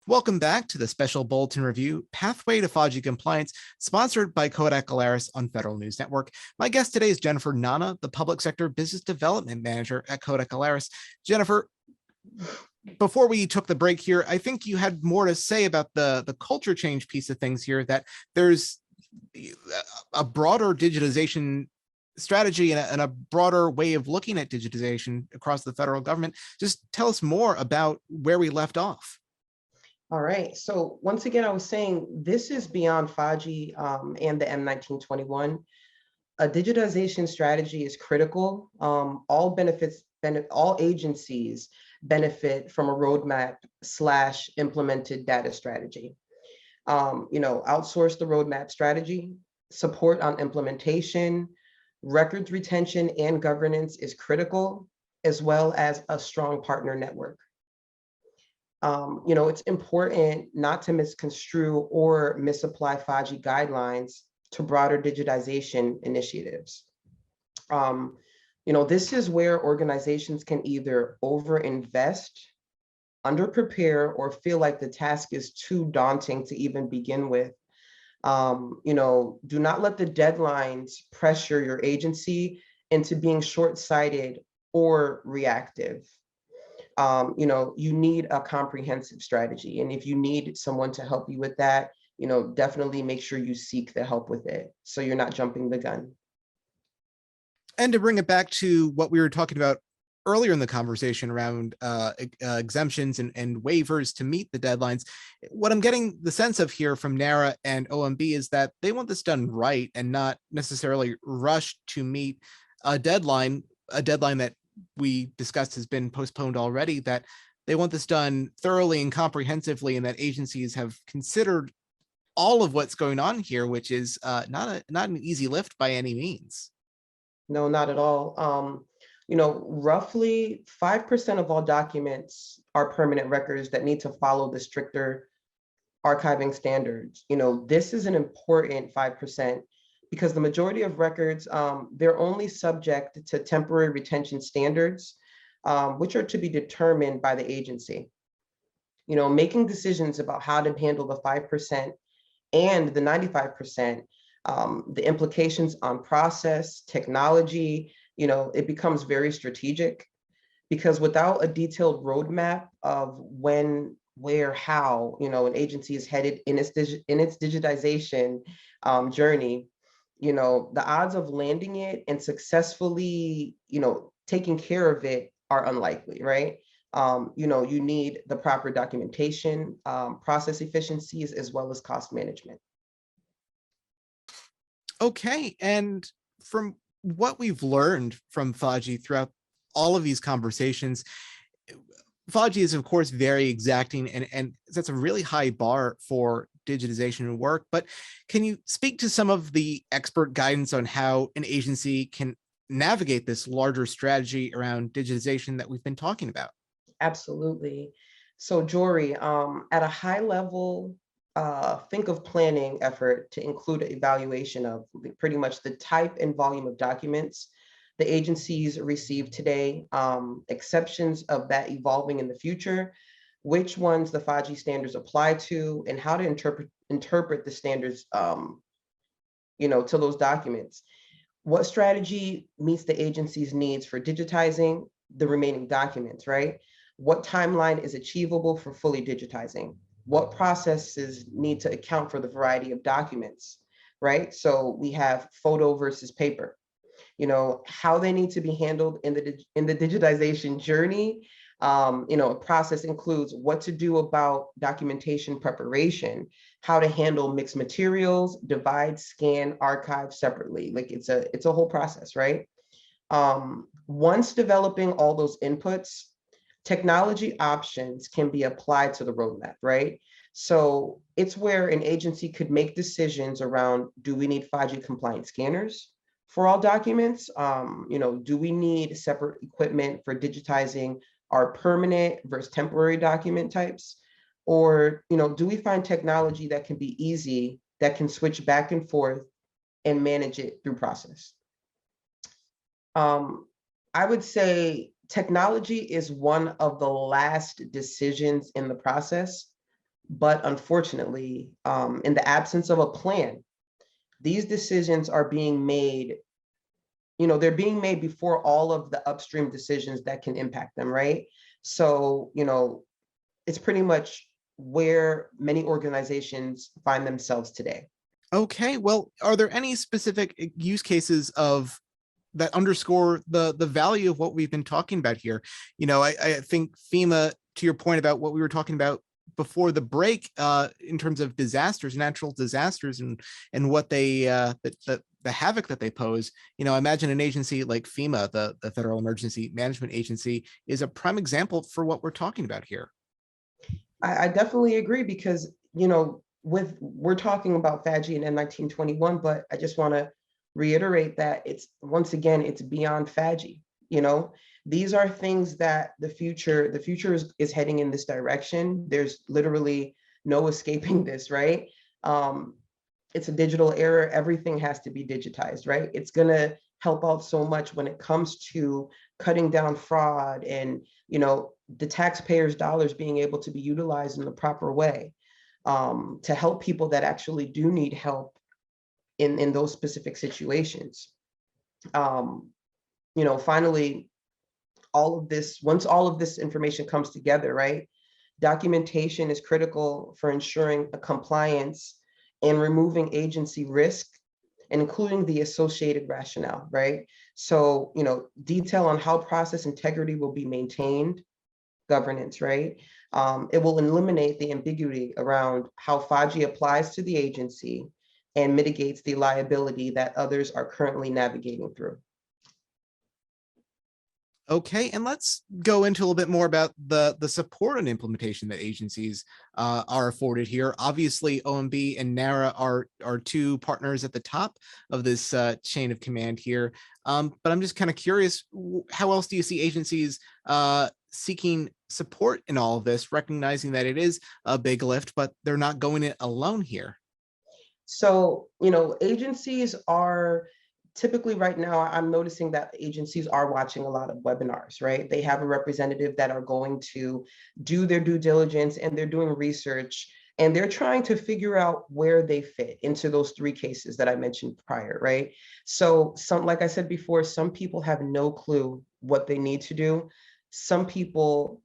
Welcome back to the special bulletin review, Pathway to 5G Compliance, sponsored by Kodak Alaris on Federal News Network. My guest today is Jennifer Nana, the Public Sector Business Development Manager at Kodak Alaris. Jennifer, before we took the break here, I think you had more to say about the culture change piece of things here, that there's a broader digitization strategy and a broader way of looking at digitization across the federal government. Just tell us more about where we left off. All right. So once again, I was saying this is beyond 5G and the M1921. A digitization strategy is critical. All agencies benefit from a roadmap / implemented data strategy. Outsource the roadmap strategy, support on implementation, records retention and governance is critical, as well as a strong partner network. It's important not to misconstrue or misapply 5G guidelines to broader digitization initiatives. This is where organizations can either overinvest, underprepare, or feel like the task is too daunting to even begin with. Do not let the deadlines pressure your agency into being short-sighted or reactive. You need a comprehensive strategy. And if you need someone to help you with that, definitely make sure you seek the help with it, so you're not jumping the gun. And to bring it back to what we were talking about earlier in the conversation around exemptions and waivers to meet the deadlines, what I'm getting the sense of here from NARA and OMB is that they want this done right and not necessarily rush to meet a deadline that we discussed has been postponed already, that they want this done thoroughly and comprehensively, and that agencies have considered all of what's going on here, which is not an easy lift by any means. No, not at all. Roughly 5% of all documents are permanent records that need to follow the stricter archiving standards. This is an important 5%. Because the majority of records, they're only subject to temporary retention standards, which are to be determined by the agency. Making decisions about how to handle the 5% and the 95%, the implications on process, technology, it becomes very strategic, because without a detailed roadmap of when, where, how, an agency is headed in its digitization journey, the odds of landing it and successfully, taking care of it are unlikely, right? You need the proper documentation, process efficiencies, as well as cost management. Okay, and from what we've learned from 5G throughout all of these conversations, 5G is, of course, very exacting and that's a really high bar for digitization work. But can you speak to some of the expert guidance on how an agency can navigate this larger strategy around digitization that we've been talking about? Absolutely. So Jory, at a high level, think of planning effort to include an evaluation of pretty much the type and volume of documents the agencies receive today, exceptions of that evolving in the future, which ones the 5G standards apply to, and how to interpret the standards to those documents. What strategy meets the agency's needs for digitizing the remaining documents, right? What timeline is achievable for fully digitizing? What processes need to account for the variety of documents, right? So we have photo versus paper, how they need to be handled in the digitization journey. A process includes what to do about documentation preparation, how to handle mixed materials, divide, scan, archive separately. Like it's a whole process, right? Once developing all those inputs, technology options can be applied to the roadmap, right? So it's where an agency could make decisions around, do we need 5G compliant scanners for all documents? Do we need separate equipment for digitizing our permanent versus temporary document types? Or, do we find technology that can be easy, that can switch back and forth and manage it through process? I would say technology is one of the last decisions in the process. But unfortunately, in the absence of a plan, these decisions are being made, they're being made before all of the upstream decisions that can impact them, right? So, it's pretty much where many organizations find themselves today. Okay, well, are there any specific use cases of that underscore the value of what we've been talking about here? I think FEMA, to your point about what we were talking about before the break, in terms of disasters, natural disasters, and what they the havoc that they pose. I imagine an agency like FEMA, the Federal Emergency Management Agency, is a prime example for what we're talking about here. I definitely agree because, we're talking about FADGI and N1921, but I just want to reiterate that once again, it's beyond FADGI. These are things that the future is heading in this direction. There's literally no escaping this, right? It's a digital era. Everything has to be digitized, right? It's going to help out so much when it comes to cutting down fraud and, the taxpayers' dollars being able to be utilized in the proper way, to help people that actually do need help in those specific situations. Finally, once all of this information comes together, right? Documentation is critical for ensuring a compliance and removing agency risk, and including the associated rationale, right? So, detail on how process integrity will be maintained, governance, right? It will eliminate the ambiguity around how FADGI applies to the agency and mitigates the liability that others are currently navigating through. Okay, and let's go into a little bit more about the support and implementation that agencies are afforded here. Obviously, OMB and NARA are two partners at the top of this chain of command here. But I'm just kind of curious, how else do you see agencies seeking support in all of this, recognizing that it is a big lift, but they're not going it alone here? So, agencies are typically right now, I'm noticing that agencies are watching a lot of webinars, right? They have a representative that are going to do their due diligence and they're doing research and they're trying to figure out where they fit into those three cases that I mentioned prior, right? So like I said before, some people have no clue what they need to do. Some people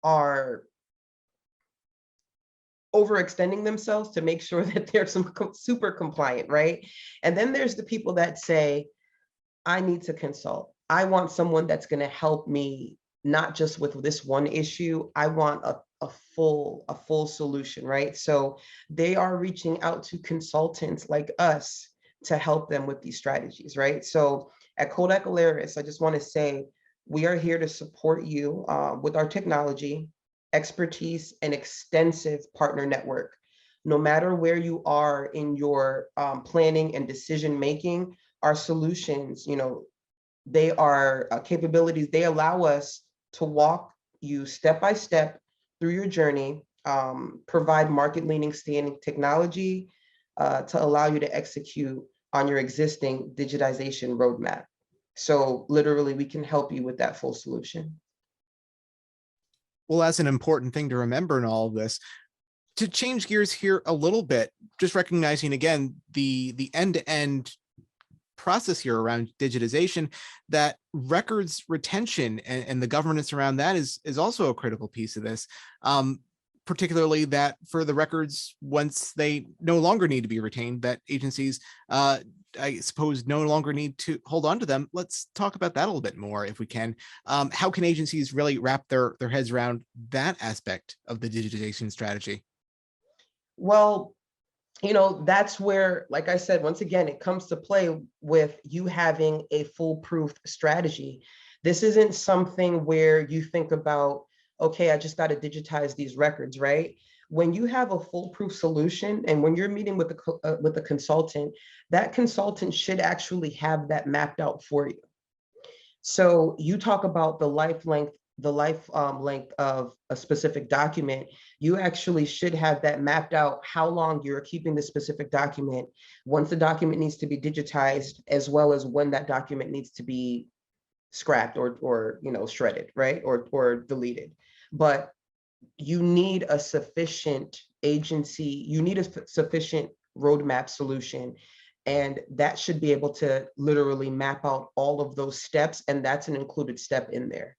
are overextending themselves to make sure that they're super compliant, right? And then there's the people that say, I need to consult. I want someone that's going to help me, not just with this one issue. I want a full solution, right? So they are reaching out to consultants like us to help them with these strategies, right? So at Kodak Alaris, I just want to say, we are here to support you with our technology, expertise, and extensive partner network. No matter where you are in your planning and decision making, our solutions, they are capabilities. They allow us to walk you step by step through your journey, provide market-leading standing technology to allow you to execute on your existing digitization roadmap. So literally, we can help you with that full solution. Well, that's an important thing to remember in all of this. To change gears here a little bit, just recognizing again the end-to-end process here around digitization, that records retention and the governance around that is also a critical piece of this. Particularly that for the records, once they no longer need to be retained, that agencies, I suppose, no longer need to hold on to them. Let's talk about that a little bit more if we can. How can agencies really wrap their heads around that aspect of the digitization strategy? Well, that's where, like I said, once again, it comes to play with you having a foolproof strategy. This isn't something where you think about, okay, I just got to digitize these records, right? When you have a foolproof solution and when you're meeting with the consultant, that consultant should actually have that mapped out for you. So you talk about the life length of a specific document. You actually should have that mapped out, how long you're keeping the specific document, once the document needs to be digitized, as well as when that document needs to be scrapped or shredded, right? Or deleted. But you need a sufficient agency, you need a sufficient roadmap solution. And that should be able to literally map out all of those steps. And that's an included step in there.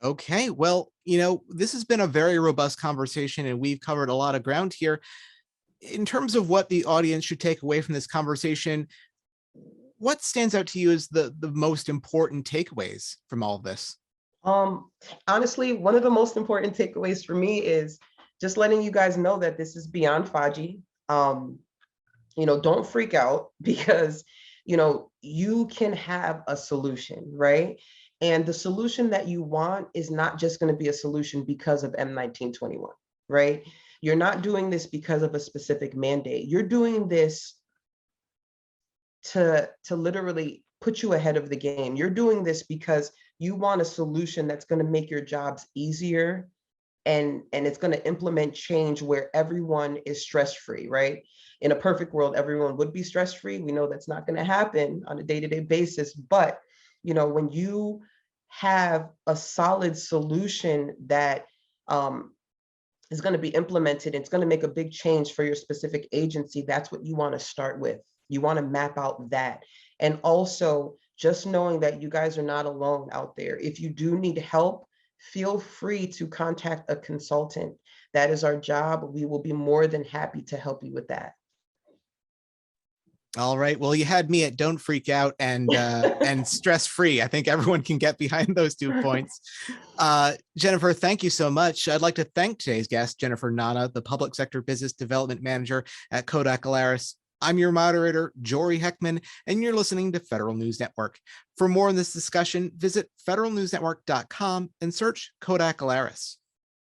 Okay, well, this has been a very robust conversation and we've covered a lot of ground here. In terms of what the audience should take away from this conversation, what stands out to you as the most important takeaways from all of this? Um, Honestly, one of the most important takeaways for me is just letting you guys know that this is beyond Faji. Don't freak out because, you can have a solution, right? And the solution that you want is not just going to be a solution because of M1921, right? You're not doing this because of a specific mandate. You're doing this to literally put you ahead of the game. You're doing this because you want a solution that's going to make your jobs easier, and it's going to implement change where everyone is stress-free, right? In a perfect world, everyone would be stress-free. We know that's not going to happen on a day-to-day basis, but when you have a solid solution that is going to be implemented, it's going to make a big change for your specific agency, that's what you want to start with. You want to map out that. And also just knowing that you guys are not alone out there. If you do need help, feel free to contact a consultant. That is our job. We will be more than happy to help you with that. All right. Well, you had me at don't freak out and stress free. I think everyone can get behind those 2 points. Jennifer, thank you so much. I'd like to thank today's guest, Jennifer Nana, the Public Sector Business Development Manager at Kodak Alaris. I'm your moderator, Jory Heckman, and you're listening to Federal News Network. For more on this discussion, visit federalnewsnetwork.com and search Kodak Alaris.